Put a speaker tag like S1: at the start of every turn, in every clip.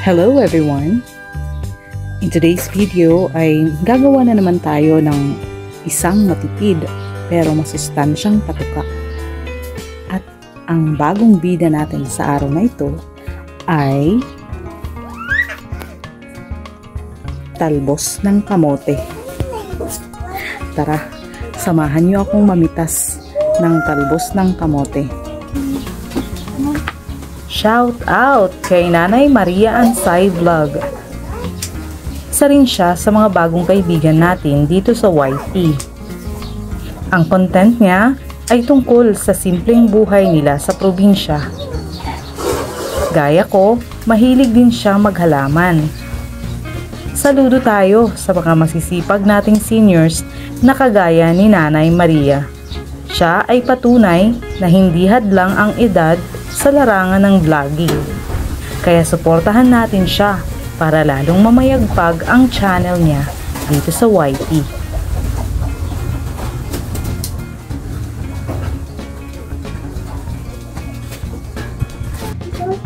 S1: Hello everyone! In today's video ay gagawa na naman tayo ng isang matipid pero masustansyang patuka. At ang bagong bida natin sa araw na ito ay talbos ng kamote. Tara, samahan niyo akong mamitas ng talbos ng kamote. Shout out kay Nanay Maria Ansay Vlog. Isa rin siya sa mga bagong kaibigan natin dito sa YT. Ang content niya ay tungkol sa simpleng buhay nila sa probinsya. Gaya ko, mahilig din siya maghalaman. Saludo tayo sa mga masisipag nating seniors na kagaya ni Nanay Maria. Siya ay patunay na hindi hadlang ang edad sa larangan ng vlogging. Kaya suportahan natin siya para lalong mamayagpag ang channel niya dito sa YT.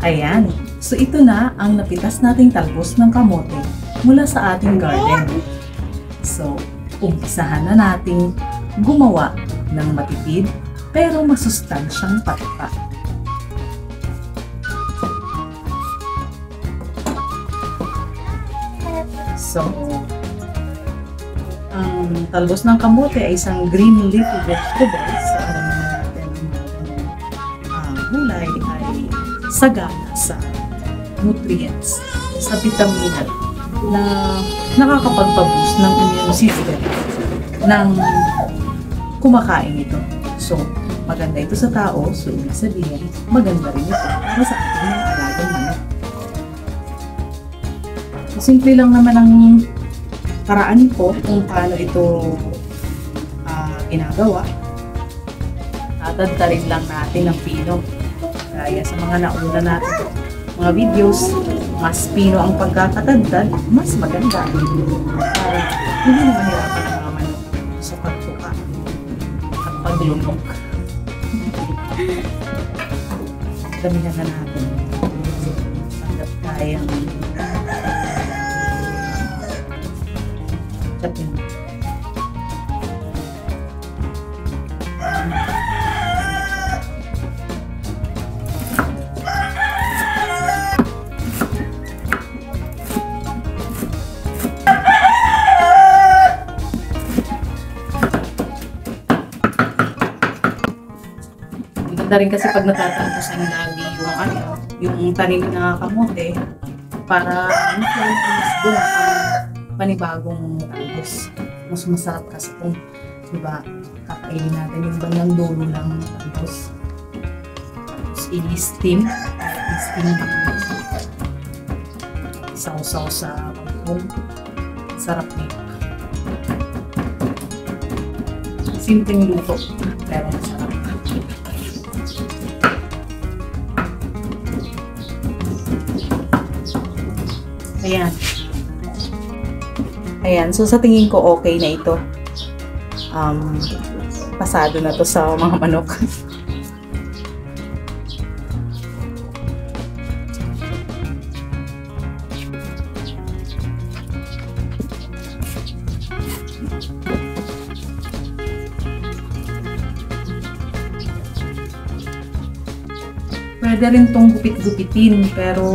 S1: Ayan, so ito na ang napitas nating talbos ng kamote mula sa ating garden. So, umpisahan na nating gumawa ng matipid pero masustansyang patuka. So, ang talbos ng kamote ay isang green leafy vegetable. So, alam natin ang gulay ay sagana sa nutrients, sa vitamina na nakakapagpa-boost ng immune system ng kumakain ito. So, maganda ito sa tao. So, ibig sabihin, maganda rin ito para sa ating mga alagang manok. Simple lang naman ang paraan ko kung paano ito ginagawa. Tatadtarin lang natin ng pino. Kaya sa mga nauna natin mga videos, mas pino ang pagkakatadtad, mas maganda. Para hindi na mahirapan ang mga manok sa pagtuka at paglunok. Damihan na natin. Hanggat kayang tapin. Maganda rin kasi pag natatampusan lagi yung tanim na kamote para mas doon ang panibagong talbos. Mas masarap kasi kung diba, kakainin natin yung bandang dulo ng talbos. Tapos i-steam. Isaw-saw sa pagkong. Sarap nito. Simpleng luto, pero masarap. Ayan. Ayan, so sa tingin ko okay na ito. Pasado na to sa mga manok. Pwede rin tong gupit-gupitin, pero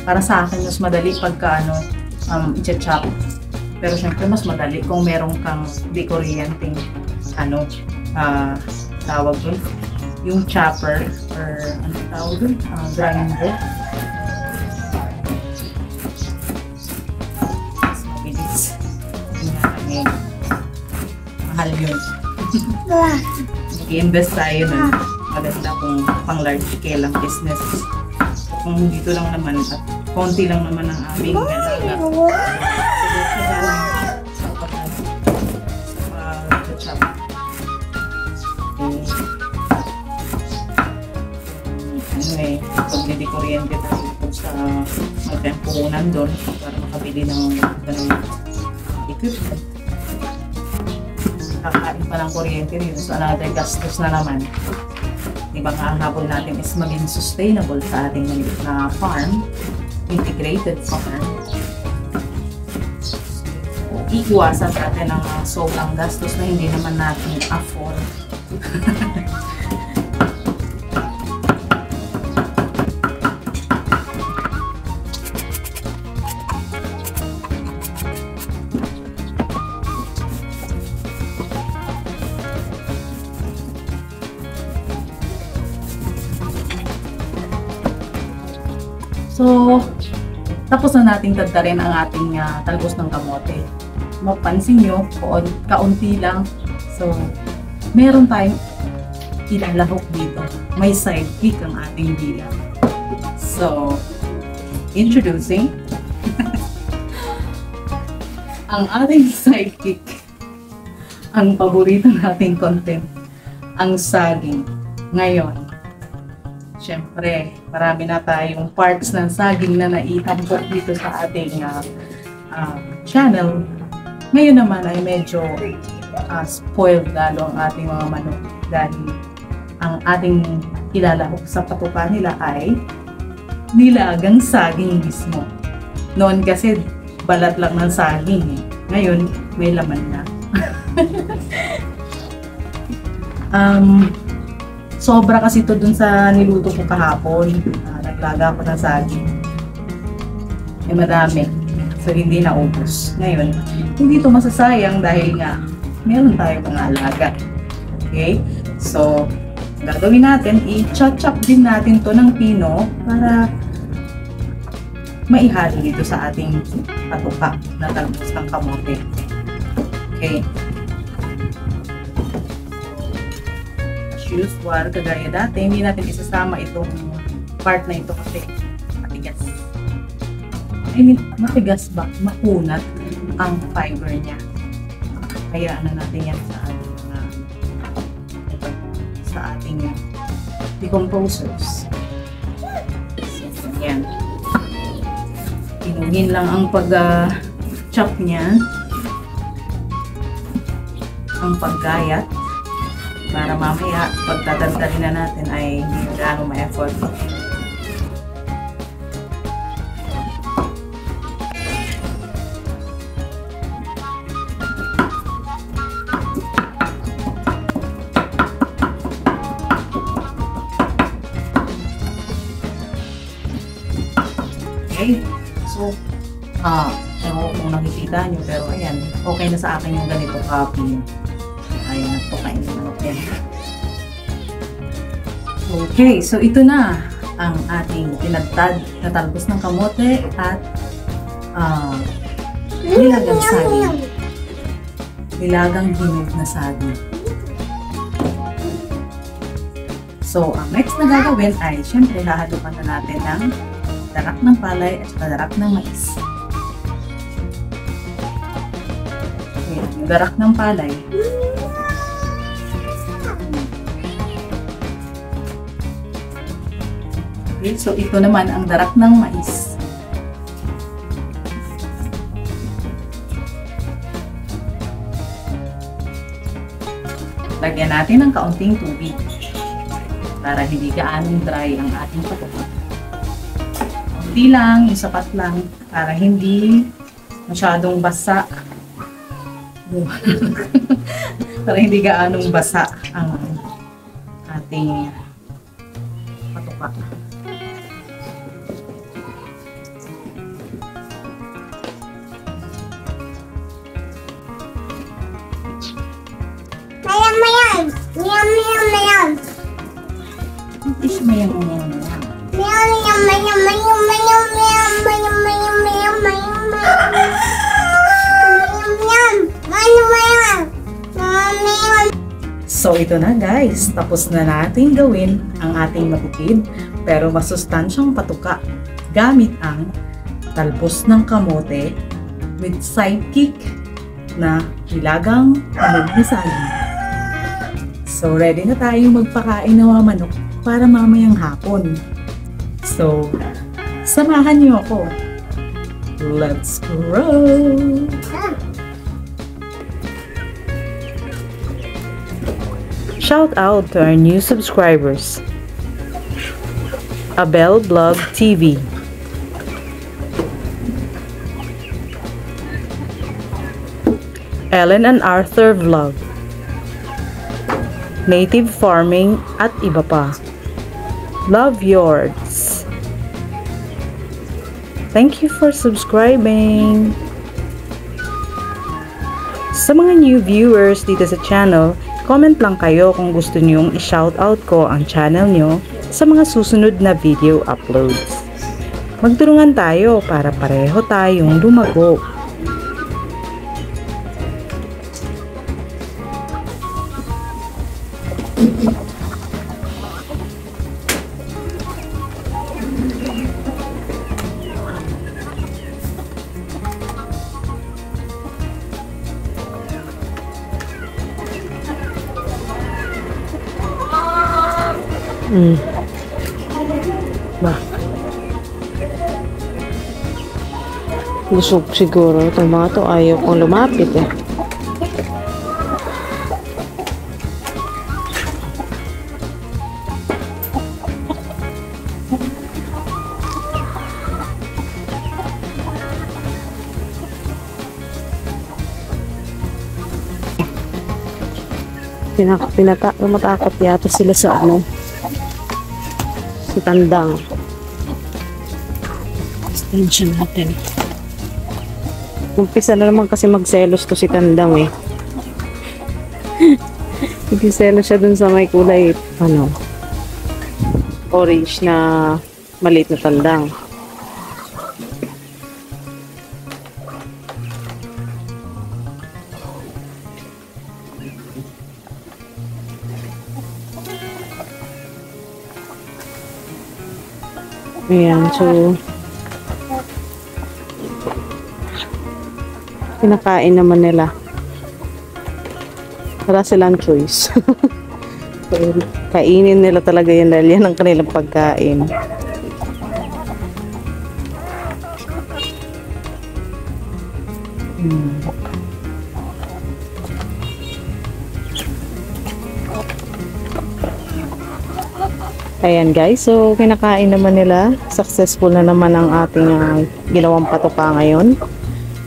S1: para sa akin mas madali pagka i-chop. Pero syempre mas madali kung meron kang di-kuryenteng tawag dun, yung chopper or ano tawag dun, grinder. Mas mabilis. Mahal yun. Mag-i-invest tayo nun. Maganda kung pang large scale ang business. Kung dito lang naman at konti lang naman ang aming pagdidikuryente tayo sa magtempunan doon para makabili ng equipment. Kakain pa ng kuryente rin, so another gastos na naman. Diba nga ang habol natin is maging sustainable sa ating maliit na farm. integrated farm, iiwasan natin ang sobrang gastos na hindi naman natin afford. So, tapos na nating tadtarin ang ating talbos ng kamote. Mapansin nyo, kaunti lang. So, meron tayong ilalahok dito. May sidekick ang ating bilang. So, introducing ang ating sidekick. Ang paborito nating content. Ang saging. Ngayon, siyempre, marami na tayong parts ng saging na naitampok dito sa ating channel. Ngayon naman ay medyo spoiled lalo ang ating mga manok dahil ang ating ilalahok sa patuka nila ay nilagang saging mismo. Noon kasi balat lang ng saging eh. Ngayon, may laman na. Sobra kasi ito dun sa niluto ko kahapon. Naglaga ako ng saging. Madami. So, hindi naubos. Ngayon, hindi ito masasayang dahil nga meron tayo mga alaga. Okay? So, gagawin natin, i-chop-chop din natin to ng pino para maihalo dito sa ating patuka na talbos ng kamote. Okay? Usual, kagaya dati, hindi natin isasama itong part na ito kasi matigas. I mean, matigas ba? Makunat ang fiber niya. Kaya ano natin yan sa ating decomposers. So, yan. Tinugin lang ang pag-chop niya, ang paggayat, para mamaya pagtatadalin na natin ay hindi gaano ma-effort. Okay, so ewan kung nakikita nyo, pero ayan, okay na sa akin yung ganito copy. Ayan, nagpakain na naman yan. Okay, so ito na ang ating tinagtad na talbos ng kamote at nilagang saging. Nilagang hinog na saging. So, ang next na gagawin ay syempre hahalukan na natin ng darak ng palay at darak ng mais. Okay, yung darak ng palay. Okay, so ito naman ang darak ng mais. Lagyan natin ng kaunting tubig para hindi gaanong dry ang ating patuka. Kaunti lang, yung sapat lang para hindi masyadong basa. Para hindi gaanong basa ang ating patuka. Is mayang So ito na guys, tapos na natin gawin ang ating mabukid pero masustansyang patuka gamit ang talbos ng kamote with sidekick na nilagang hinog na saging. So ready na tayong magpakain ng mga manok para mamayang hapon. So, samahan niyo ako. Let's grow! Shout out to our new subscribers. Abel Vlog TV, Ellen and Arthur Vlog, Native Farming at iba pa. Love yours. Thank you for subscribing. Sa mga new viewers dito sa channel, comment lang kayo kung gusto nyong i-shoutout ko ang channel nyo sa mga susunod na video uploads. Magtulungan tayo para pareho tayong lumago.
S2: Ba? Busog siguro. Itong mga to ayaw kong lumapit eh. Matakot yata sila sa ano, si Tandang. Extension natin. Umpisa na naman kasi magselos to si Tandang eh. Nagsiselos siya dun sa may kulay ano, orange na maliit na tandang. Ayan, so kinakain naman nila. Wala silang choice. Kainin nila talaga yan dahil yan ang kanilang pagkain. Ayan guys, so kinakain naman nila. Successful na naman ang ating ginawang patoka ngayon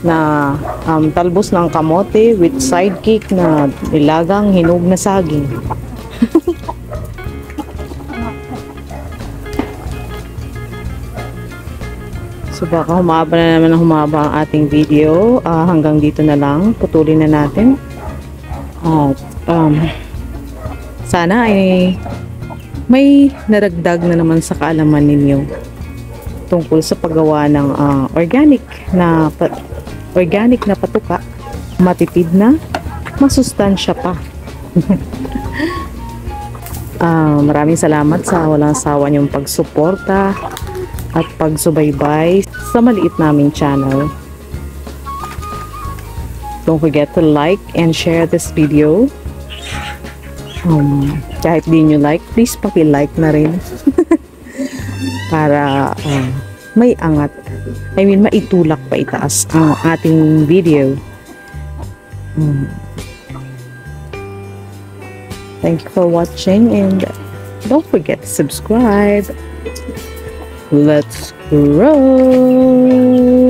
S2: na talbos ng kamote with sidekick na nilagang hinog na saging. So baka humaba na naman ang humaba ang ating video. Hanggang dito na lang, putulin na natin. At sana ay may naragdag na naman sa kaalaman ninyo tungkol sa paggawa ng organic na patuka, matipid na, masustansya pa. Maraming salamat sa walang sawa niyong pagsuporta at pagsubaybay sa maliit naming channel. Don't forget to like and share this video. Kahit di nyo like, please paki-like na rin para may angat, maitulak pa itaas ang ating video. Thank you for watching and don't forget to subscribe. Let's grow!